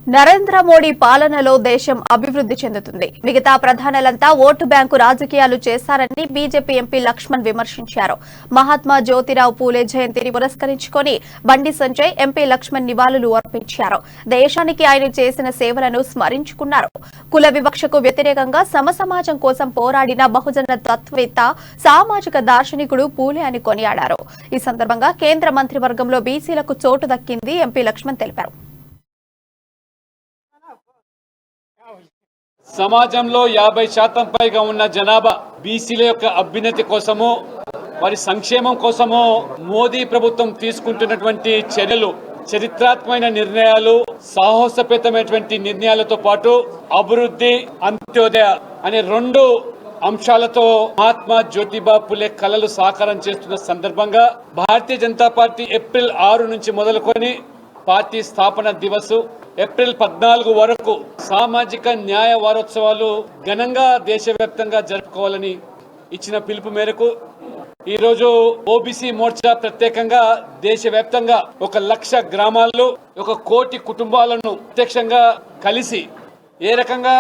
నరేంద్ర మోడీ పాలనలో దేశం అభివృద్ధి చెందుతుంది. మిగతా ప్రధానులంతా ఓటు బ్యాంకు రాజకీయాలు చేశారని బీజేపీ ఎంపీ లక్ష్మణ్ విమర్శించారు. మహాత్మా జ్యోతిరావు పూలే జయంతిని పురస్కరించుకుని బండి సంజయ్ ఎంపీ లక్ష్మణ్ నివాళులు అర్పించారు. దేశానికి ఆయన చేసిన సేవలను స్మరించుకున్నారు. కుల వివక్షకు వ్యతిరేకంగా సమసమాజం కోసం పోరాడిన బహుజన తత్వవేత్త, సామాజిక దార్శనికుడు పూలే అని కొనియాడారు. ఈ సందర్భంగా కేంద్ర మంత్రివర్గంలో బీసీలకు చోటు దక్కింది ఎంపీ లక్ష్మణ్ తెలిపారు. సమాజంలో 50% పైగా ఉన్న జనాభా బీసీల యొక్క అభ్యున్నతి కోసము, వారి సంక్షేమం కోసము మోదీ ప్రభుత్వం తీసుకుంటున్నటువంటి చర్యలు చరిత్రాత్మకమైన నిర్ణయాలు, సాహసోపేతమైనటువంటి నిర్ణయాలతో పాటు అభివృద్ధి, అంత్యోదయ అనే 2 అంశాలతో మహాత్మా జ్యోతిబా పూలే కలలు సాకారం చేస్తున్న సందర్భంగా భారతీయ జనతా పార్టీ ఏప్రిల్ 6 నుంచి మొదలుకొని పార్టీ స్థాపన దివస్ ఏప్రిల్ 14 వరకు సామాజిక న్యాయ వారోత్సవాలు ఘనంగా దేశవ్యాప్తంగా జరుపుకోవాలని ఇచ్చిన పిలుపు మేరకు ఈరోజు ఓబీసీ మోర్చా ప్రత్యేకంగా దేశవ్యాప్తంగా 1 లక్ష గ్రామాల్లో 1 కోటి కుటుంబాలను ప్రత్యక్షంగా కలిసి ఏ రకంగా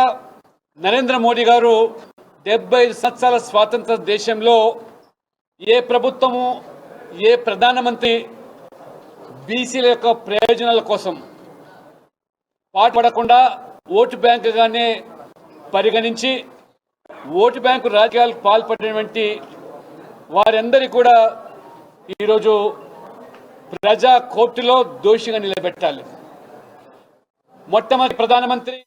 నరేంద్ర మోడీ గారు 75 సంవత్సరాల స్వాతంత్ర దేశంలో ఏ ప్రభుత్వము, ఏ ప్రధానమంత్రి బీసీల యొక్క ప్రయోజనాల కోసం పాటుపడకుండా ఓటు బ్యాంకుగానే పరిగణించి ఓటు బ్యాంకు రాజకీయాలకు పాల్పడినటువంటి వారందరి కూడా ఈరోజు ప్రజా కోర్టులో దోషిగా నిలబెట్టాలి. మొట్టమొదటి ప్రధానమంత్రి